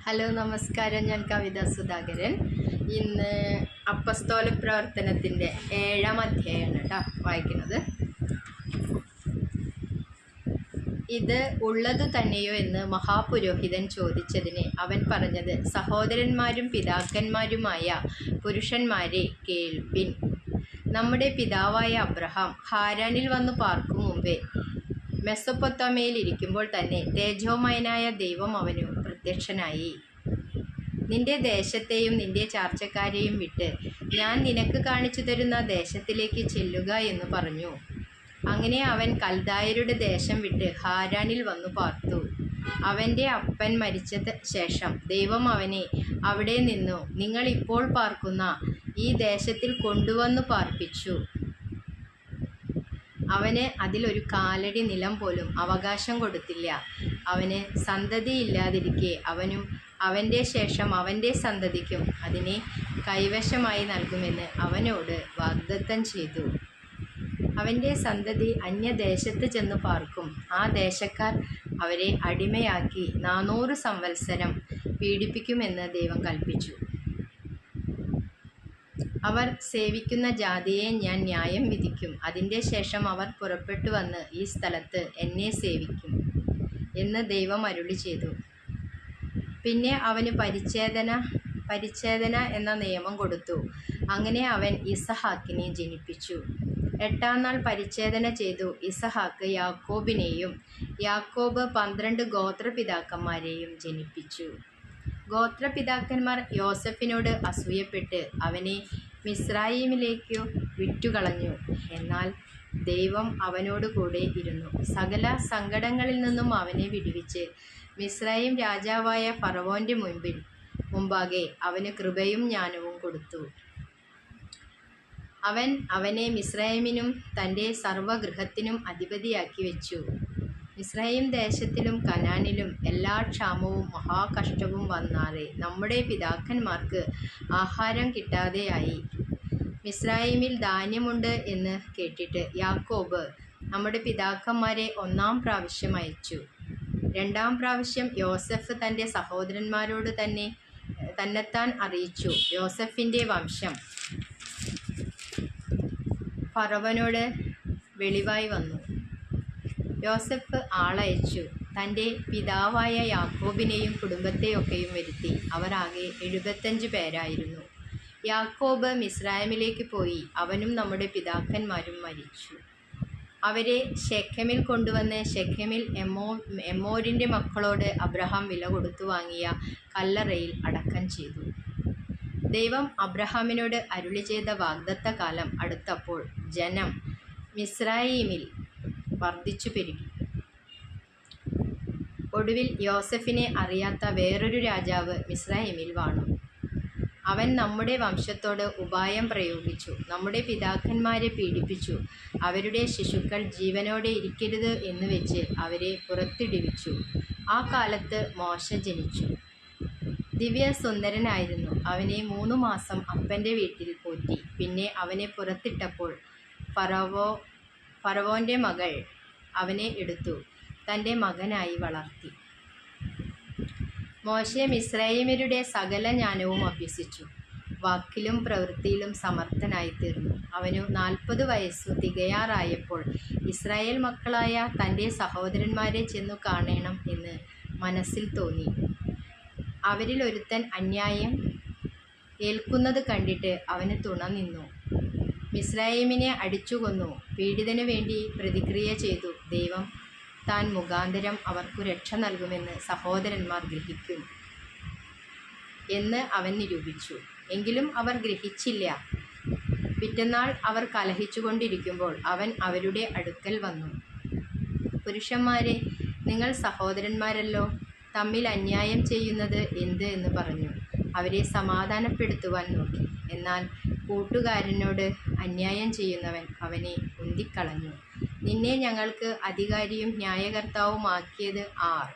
Hello നമസ്കാരം, ഞാൻ കവിത സുധാകരൻ. ഇന്ന് അപ്പസ്തോല പ്രവർത്തനത്തിൻ്റെ 7-ാം അധ്യായമാണ് കേട്ടോ വായിക്കുന്നത്. ഇത് ഉള്ളതു തന്നെയോ എന്ന് മഹാപുരോഹിതൻ ചോദിച്ചതിന് അവൻ പറഞ്ഞത്, സഹോദരന്മാരും പിതാക്കന്മാരുമായ പുരുഷന്മാരെ കേൾപ്പിൻ. നമ്മുടെ പിതാവായ അബ്രഹാം ഹാരാനിൽ വന്നു പാർക്കും മുമ്പേ മെസൊപ്പൊത്താമയിൽ ഇരിക്കുമ്പോൾ തന്നെ തേജോമയനായ ദൈവം അവനു പ്രത്യക്ഷനായി. നിന്റെ ദേശത്തെയും നിന്റെ ചാർച്ചക്കാരെയും വിട്ട് ഞാൻ നിനക്ക് കാണിച്ചു തരുന്ന ദേശത്തിലേക്ക് ചെല്ലുക എന്ന് പറഞ്ഞു. അങ്ങനെ അവൻ കൽദായരുടെ ദേശം വിട്ട് ഹാരാനിൽ വന്നു പാർത്തു. അവൻ്റെ അപ്പൻ മരിച്ച ശേഷം ദൈവം അവനെ അവിടെ നിന്നു നിങ്ങൾ ഇപ്പോൾ പാർക്കുന്ന ഈ ദേശത്തിൽ കൊണ്ടുവന്നു പാർപ്പിച്ചു. അവന് അതിലൊരു കാലടി നിലം പോലും അവകാശം കൊടുത്തില്ല. അവന് സന്തതിയില്ലാതിരിക്കെ അവനും അവൻ്റെ ശേഷം അവൻ്റെ സന്തതിക്കും അതിനെ കൈവശമായി നൽകുമെന്ന് അവനോട് വാഗ്ദത്തം ചെയ്തു. അവൻ്റെ സന്തതി അന്യദേശത്ത് ചെന്ന് പാർക്കും. ആ ദേശക്കാർ അവരെ അടിമയാക്കി 400 സംവത്സരം പീഡിപ്പിക്കുമെന്ന് ദൈവം കൽപ്പിച്ചു. അവർ സേവിക്കുന്ന ജാതിയെ ഞാൻ ന്യായം വിധിക്കും. അതിൻ്റെ ശേഷം അവർ പുറപ്പെട്ടു വന്ന് ഈ സ്ഥലത്ത് എന്നെ സേവിക്കും എന്ന് ദൈവം അരുളി ചെയ്തു. പിന്നെ അവന് പരിച്ഛേദന എന്ന നിയമം കൊടുത്തു. അങ്ങനെ അവൻ ഇസഹാക്കിനെ ജനിപ്പിച്ചു. 8-ാം നാൾ പരിച്ഛേദന ചെയ്തു ഇസഹാക്ക് യാക്കോബിനെയും യാക്കോബ് 12 ഗോത്രപിതാക്കന്മാരെയും ജനിപ്പിച്ചു. ഗോത്രപിതാക്കന്മാർ യോസഫിനോട് അസൂയപ്പെട്ട് അവനെ മിസ്രയീമിലേക്കു വിറ്റുകളഞ്ഞു. എന്നാൽ ദൈവം അവനോട് കൂടെ ഇരുന്നു. സകല സങ്കടങ്ങളിൽ നിന്നും അവനെ വിടുവിച്ച് മിസ്രയീം രാജാവായ ഫറവോൻ്റെ മുമ്പാകെ അവന് കൃപയും ജ്ഞാനവും കൊടുത്തു. അവൻ അവനെ മിസ്രയീമിനും തൻ്റെ സർവ്വഗൃഹത്തിനും അധിപതിയാക്കി വെച്ചു. മിസ്രയീം ദേശത്തിലും കനാനിലും എല്ലാ ക്ഷാമവും മഹാകഷ്ടവും വന്നാറെ നമ്മുടെ പിതാക്കന്മാർക്ക് ആഹാരം കിട്ടാതെയായി. മിസ്രയീമിൽ ധാന്യമുണ്ട് എന്ന് കേട്ടിട്ട് യാക്കോബ് നമ്മുടെ പിതാക്കന്മാരെ 1-ാം പ്രാവശ്യം അയച്ചു. 2-ാം പ്രാവശ്യം യോസഫ് തൻ്റെ സഹോദരന്മാരോട് തന്നെത്താൻ അറിയിച്ചു. യോസഫിൻ്റെ വംശം ഫറവോനോട് വെളിവായി വന്നു. യോസഫ് ആളയച്ചു തൻ്റെ പിതാവായ യാക്കോബിനെയും കുടുംബത്തെയൊക്കെയും വരുത്തി. അവർ ആകെ 75 പേരായിരുന്നു. യാക്കോബ് മിസ്രയീമിലേക്ക് പോയി. അവനും നമ്മുടെ പിതാക്കന്മാരും മരിച്ചു. അവരെ ശെഖേമിൽ കൊണ്ടുവന്ന് ശെഖേമിൽ എമ്മോരിൻ്റെ മക്കളോട് അബ്രഹാം വില കൊടുത്തു വാങ്ങിയ കല്ലറയിൽ അടക്കം ചെയ്തു. ദൈവം അബ്രഹാമിനോട് അരുളി ചെയ്ത വാഗ്ദത്ത കാലം അടുത്തപ്പോൾ ജനം മിസ്രയീമിൽ വർദ്ധിച്ചു പെരുകി. ഒടുവിൽ യോസഫിനെ അറിയാത്ത വേറൊരു രാജാവ് മിസ്രയീമിൽ വാണു. അവൻ നമ്മുടെ വംശത്തോട് ഉപായം പ്രയോഗിച്ചു. നമ്മുടെ പിതാക്കന്മാരെ പീഡിപ്പിച്ചു. അവരുടെ ശിശുക്കൾ ജീവനോടെ ഇരിക്കരുത് എന്ന് വെച്ച് അവരെ പുറത്തിടിവിച്ചു. ആ കാലത്ത് മോശ ജനിച്ചു. ദിവ്യസുന്ദരനായിരുന്നു. അവനെ 3 മാസം അപ്പൻ്റെ വീട്ടിൽ പോറ്റി. പിന്നെ അവനെ പുറത്തിട്ടപ്പോൾ ഫറവോൻ്റെ മകൾ അവനെ എടുത്തു തൻ്റെ മകനായി വളർത്തി. മോശെ മിസ്രയീമ്യരുടെ സകല ജ്ഞാനവും അഭ്യസിച്ചു. വാക്കിലും പ്രവൃത്തിയിലും സമർത്ഥനായിത്തീർന്നു. അവനു 40 വയസ്സു തികയാറായപ്പോൾ ഇസ്രായേൽ മക്കളായ തൻ്റെ സഹോദരന്മാരെ ചെന്നു കാണണം എന്ന് മനസ്സിൽ തോന്നി. അവരിൽ ഒരുത്തൻ അന്യായം ഏൽക്കുന്നത് കണ്ടിട്ട് അവന് തുണ നിന്നു. മിസ്രയീമിനെ അടിച്ചുകൊന്നു. പീഡിതനു വേണ്ടി പ്രതിക്രിയ ചെയ്തു. ദൈവം താൻ മുഖാന്തരം അവർക്കു രക്ഷ നൽകുമെന്ന് സഹോദരന്മാർ ഗ്രഹിക്കും എന്ന് അവൻ നിരൂപിച്ചു. എങ്കിലും അവർ ഗ്രഹിച്ചില്ല. പിറ്റന്നാൾ അവർ കലഹിച്ചുകൊണ്ടിരിക്കുമ്പോൾ അവൻ അവരുടെ അടുക്കൽ വന്നു. പുരുഷന്മാരെ, നിങ്ങൾ സഹോദരന്മാരല്ലോ, തമ്മിൽ അന്യായം ചെയ്യുന്നത് എന്ത് എന്ന് പറഞ്ഞു. അവരെ സമാധാനപ്പെടുത്തുവാൻ നോക്കി. എന്നാൽ കൂട്ടുകാരനോട് അന്യായം ചെയ്യുന്നവൻ അവനെ ഉന്തിക്കളഞ്ഞു. നിന്നെ ഞങ്ങൾക്ക് അധികാരിയും ന്യായകർത്താവുമാക്കിയത് ആർ?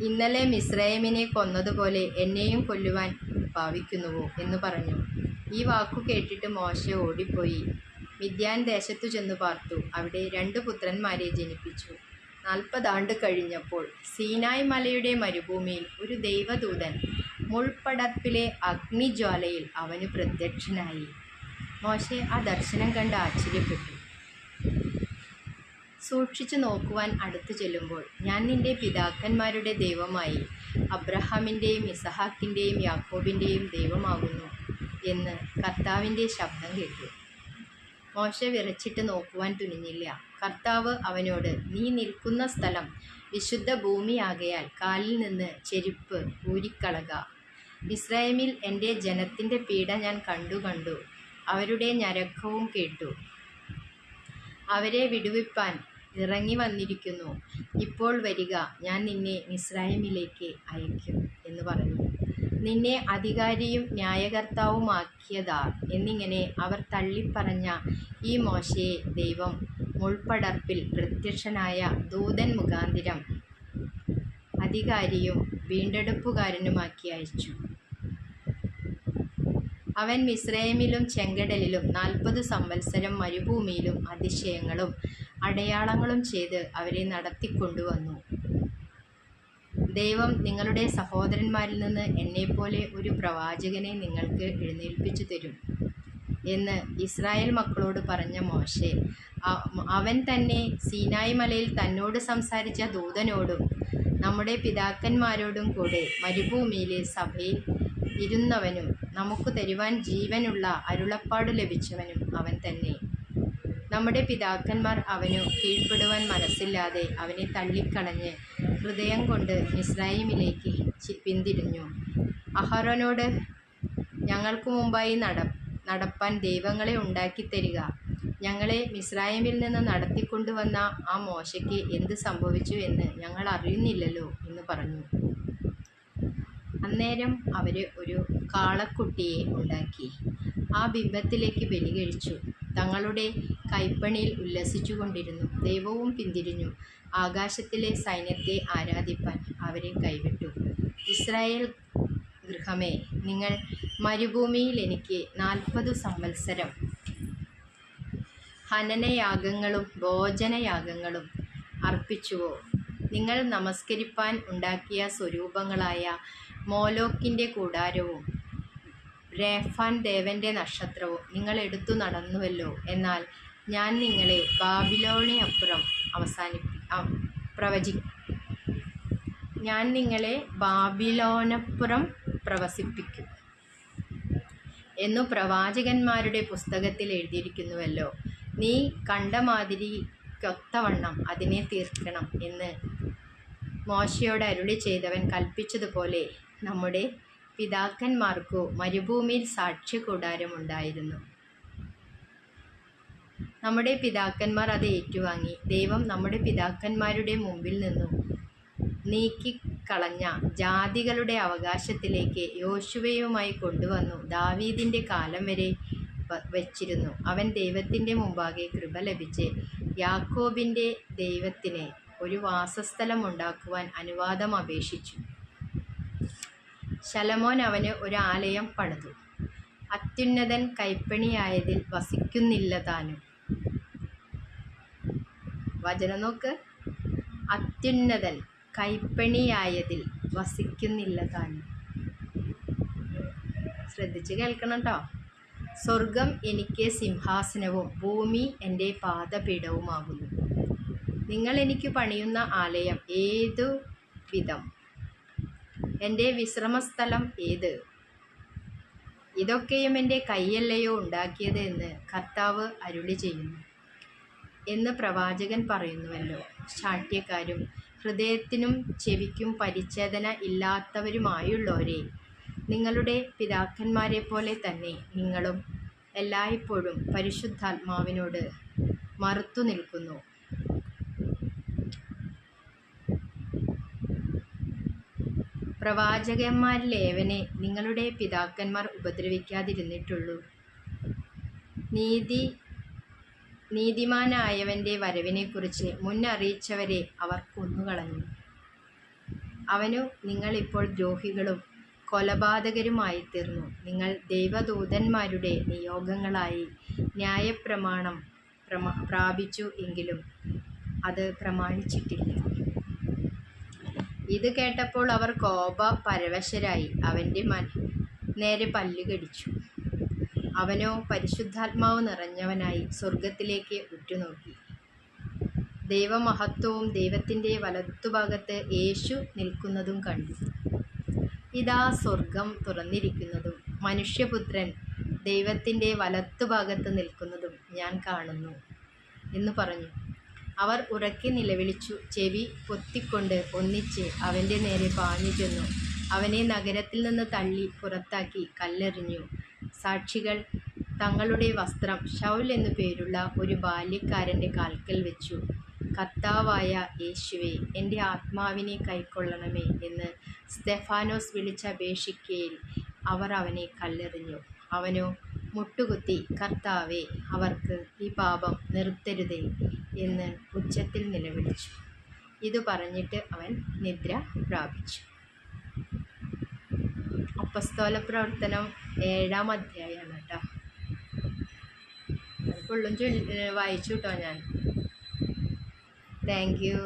ഇന്നലെ മിസ്രയീമിനെ കൊന്നതുപോലെ എന്നെയും കൊല്ലുവാൻ ഭാവിക്കുന്നുവോ എന്ന് പറഞ്ഞു. ഈ വാക്കു കേട്ടിട്ട് മോശ ഓടിപ്പോയി മിദ്യാൻ ദേശത്തു ചെന്നു പാർത്തു. അവിടെ 2 പുത്രന്മാരെ ജനിപ്പിച്ചു. 40 ആണ്ട് കഴിഞ്ഞപ്പോൾ സീനായ് മലയുടെ മരുഭൂമിയിൽ ഒരു ദൈവദൂതൻ മുൾപ്പടർപ്പിലെ അഗ്നിജ്വാലയിൽ അവന് പ്രത്യക്ഷനായി. മോശെ ആ ദർശനം കണ്ട് ആശ്ചര്യപ്പെട്ടു. സൂക്ഷിച്ചു നോക്കുവാൻ അടുത്തു ചെല്ലുമ്പോൾ, ഞാൻ നിന്റെ പിതാക്കന്മാരുടെ ദൈവമായി അബ്രഹാമിൻ്റെയും ഇസഹാക്കിൻ്റെയും യാക്കോബിൻ്റെയും ദൈവമാകുന്നു എന്ന് കർത്താവിൻ്റെ ശബ്ദം കേട്ടു. മോശെ വിറച്ചിട്ട് നോക്കുവാൻ തുനിഞ്ഞില്ല. കർത്താവ് അവനോട്, നീ നിൽക്കുന്ന സ്ഥലം വിശുദ്ധ ഭൂമിയാകയാൽ കാലിൽ നിന്ന് ചെരുപ്പ് ഊരിക്കളക. മിസ്രയീമിൽ എൻ്റെ ജനത്തിൻ്റെ പീഡ ഞാൻ കണ്ടു. അവരുടെ ഞരക്കവും കേട്ടു. അവരെ വിടുവിപ്പാൻ ഇറങ്ങി വന്നിരിക്കുന്നു. ഇപ്പോൾ വരിക, ഞാൻ നിന്നെ മിസ്രയീമിലേക്ക് അയക്കും എന്ന് പറഞ്ഞു. നിന്നെ അധികാരിയും ന്യായകർത്താവുമാക്കിയതാർ എന്നിങ്ങനെ അവർ തള്ളിപ്പറഞ്ഞ ഈ മോശയെ ദൈവം മുൾപ്പടർപ്പിൽ പ്രത്യക്ഷനായ ദൂതൻ മുഖാന്തരം അധികാരിയും വീണ്ടെടുപ്പുകാരനുമാക്കി അയച്ചു. അവൻ മിസ്രയീമിലും ചെങ്കടലിലും 40 സംവത്സരം മരുഭൂമിയിലും അതിശയങ്ങളും അടയാളങ്ങളും ചെയ്ത് അവരെ നടത്തിക്കൊണ്ടുവന്നു. ദൈവം നിങ്ങളുടെ സഹോദരന്മാരിൽ നിന്ന് എന്നെപ്പോലെ ഒരു പ്രവാചകനെ നിങ്ങൾക്ക് എഴുന്നേൽപ്പിച്ചു തരും എന്ന് ഇസ്രായേൽ മക്കളോട് പറഞ്ഞ മോശെ, അവൻ തന്നെ സീനായ് മലയിൽ തന്നോട് സംസാരിച്ച ദൂതനോടും നമ്മുടെ പിതാക്കന്മാരോടും കൂടെ മരുഭൂമിയിലെ സഭയിൽ ഇരുന്നവനും നമുക്ക് തരുവാൻ ജീവനുള്ള അരുളപ്പാട് ലഭിച്ചവനും അവൻ തന്നെ. നമ്മുടെ പിതാക്കന്മാർ അവനു കീഴ്പ്പെടുവാൻ മനസ്സില്ലാതെ അവനെ തള്ളിക്കളഞ്ഞ് ഹൃദയം കൊണ്ട് മിസ്രയീമിലേക്ക് പിന്തിരിഞ്ഞു. അഹരോനോട്, ഞങ്ങൾക്ക് മുമ്പായി നടപ്പാൻ ദൈവങ്ങളെ ഉണ്ടാക്കിത്തരിക. ഞങ്ങളെ മിസ്രയീമിൽ നിന്ന് നടത്തിക്കൊണ്ടുവന്ന ആ മോശയ്ക്ക് എന്ത് സംഭവിച്ചു എന്ന് ഞങ്ങൾ അറിയുന്നില്ലല്ലോ എന്ന് പറഞ്ഞു. അന്നേരം അവർ ഒരു കാളക്കുട്ടിയെ ഉണ്ടാക്കി ആ ബിംബത്തിലേക്ക് ബലി കഴിച്ചു. തങ്ങളുടെ കൈപ്പണിയിൽ ഉല്ലസിച്ചു കൊണ്ടിരുന്നു. ദൈവവും പിന്തിരിഞ്ഞു ആകാശത്തിലെ സൈന്യത്തെ ആരാധിപ്പാൻ അവരെ കൈവിട്ടു. ഇസ്രായേൽ ഗൃഹമേ, നിങ്ങൾ മരുഭൂമിയിൽ എനിക്ക് 40 സംവത്സരം ഹനനയാഗങ്ങളും ഭോജനയാഗങ്ങളും അർപ്പിച്ചുവോ? നിങ്ങൾ നമസ്കരിപ്പാൻ ഉണ്ടാക്കിയ സ്വരൂപങ്ങളായ മോലോക്കിൻ്റെ കൂടാരവും രേഫാൻ ദേവൻ്റെ നക്ഷത്രവും നിങ്ങൾ എടുത്തു നടന്നുവല്ലോ. എന്നാൽ ഞാൻ നിങ്ങളെ ബാബിലോനപ്പുറം പ്രവസിപ്പിക്കും എന്നു പ്രവാചകന്മാരുടെ പുസ്തകത്തിൽ എഴുതിയിരിക്കുന്നുവല്ലോ. നീ കണ്ട മാതിരിക്കൊത്തവണ്ണം അതിനെ തീർക്കണം എന്ന് മോശയോട് അരുളി ചെയ്തവൻ കൽപ്പിച്ചതുപോലെ നമ്മുടെ പിതാക്കന്മാർക്കു മരുഭൂമിയിൽ സാക്ഷ്യകൂടാരമുണ്ടായിരുന്നു. നമ്മുടെ പിതാക്കന്മാർ അത് ഏറ്റുവാങ്ങി. ദൈവം നമ്മുടെ പിതാക്കന്മാരുടെ മുമ്പിൽ നിന്നും നീക്കിക്കളഞ്ഞ ജാതികളുടെ അവകാശത്തിലേക്ക് യോശുവയുമായി കൊണ്ടുവന്നു ദാവീദിൻ്റെ കാലം വരെ വച്ചിരുന്നു. അവൻ ദൈവത്തിൻ്റെ മുമ്പാകെ കൃപ ലഭിച്ച് യാക്കോബിൻ്റെ ദൈവത്തിന് ഒരു വാസസ്ഥലം ഉണ്ടാക്കുവാൻ അനുവാദം അപേക്ഷിച്ചു. ശലോമോൻ അവന് ഒരു ആലയം പണിതു. അത്യുന്നതൻ കൈപ്പണിയായതിൽ വസിക്കുന്നില്ല താനും. വചനം നോക്ക്. അത്യുന്നതൻ കൈപ്പണിയായതിൽ വസിക്കുന്നില്ല താനും. ശ്രദ്ധിച്ച് കേൾക്കണം കേട്ടോ. സ്വർഗം എനിക്ക് സിംഹാസനവും ഭൂമി എൻ്റെ പാദപീഠവുമാകുന്നു. നിങ്ങൾ എനിക്ക് പണിയുന്ന ആലയം ഏതു വിധം? എൻ്റെ വിശ്രമസ്ഥലം ഏത്? ഇതൊക്കെയും എൻ്റെ കൈയല്ലയോ ഉണ്ടാക്കിയത് എന്ന് കർത്താവ് അരുളി ചെയ്യുന്നു എന്ന് പ്രവാചകൻ പറയുന്നുവല്ലോ. ശാഠ്യക്കാരും ഹൃദയത്തിനും ചെവിക്കും പരിച്ഛേദന ഇല്ലാത്തവരുമായുള്ളവരെ, നിങ്ങളുടെ പിതാക്കന്മാരെ പോലെ തന്നെ നിങ്ങളും എല്ലായ്പ്പോഴും പരിശുദ്ധാത്മാവിനോട് മറുത്തു നിൽക്കുന്നു. പ്രവാചകന്മാരിലേവനെ നിങ്ങളുടെ പിതാക്കന്മാർ ഉപദ്രവിക്കാതിരുന്നിട്ടുള്ളൂ. നീതിമാനായവൻ്റെ വരവിനെക്കുറിച്ച് മുന്നറിയിച്ചവരെ അവർ കൊന്നുകളഞ്ഞു. അവനു നിങ്ങളിപ്പോൾ ദ്രോഹികളും കൊലപാതകരുമായി തീർന്നു. നിങ്ങൾ ദൈവദൂതന്മാരുടെ നിയോഗങ്ങളായി ന്യായപ്രമാണം പ്രാപിച്ചു എങ്കിലും അത് പ്രമാണിച്ചിട്ടില്ല. ഇത് കേട്ടപ്പോൾ അവർ പരവശരായി അവൻ്റെ നേരെ പല്ല് കടിച്ചു. അവനോ പരിശുദ്ധാത്മാവ് നിറഞ്ഞവനായി സ്വർഗത്തിലേക്ക് ഉറ്റുനോക്കി. ദൈവമഹത്വവും ദൈവത്തിൻ്റെ വലത്തുഭാഗത്ത് യേശു നിൽക്കുന്നതും കണ്ടു. ഇതാ സ്വർഗം തുറന്നിരിക്കുന്നതും മനുഷ്യപുത്രൻ ദൈവത്തിൻ്റെ വലത്തുഭാഗത്ത് നിൽക്കുന്നതും ഞാൻ കാണുന്നു എന്ന് പറഞ്ഞു. അവർ ഉറക്കെ നിലവിളിച്ചു. ചെവി പൊത്തിക്കൊണ്ട് ഒന്നിച്ച് അവൻ്റെ നേരെ പാഞ്ഞു ചെന്നു അവനെ നഗരത്തിൽ നിന്ന് തള്ളി പുറത്താക്കി കല്ലെറിഞ്ഞു. സാക്ഷികൾ തങ്ങളുടെ വസ്ത്രം ശൗൽ എന്നു പേരുള്ള ഒരു ബാല്യക്കാരൻ്റെ കാൽക്കൽ വെച്ചു. കർത്താവായ യേശുവേ, എൻ്റെ ആത്മാവിനെ കൈക്കൊള്ളണമേ എന്ന് സ്തെഫാനോസ് വിളിച്ചപേക്ഷിക്കയിൽ അവർ അവനെ കല്ലെറിഞ്ഞു. അവനോ മുട്ടുകുത്തി, കർത്താവേ, അവർക്ക് ഈ പാപം നിർത്തരുതേ എന്ന് ഉച്ചത്തിൽ നിലവിളിച്ചു. ഇത് പറഞ്ഞിട്ട് അവൻ നിദ്ര പ്രാപിച്ചു. അപ്പസ്തോല പ്രവർത്തനം 7-ാം അധ്യായമാണ് കേട്ടോ. ഫുള്ളും വായിച്ചു കേട്ടോ ഞാൻ. Thank you.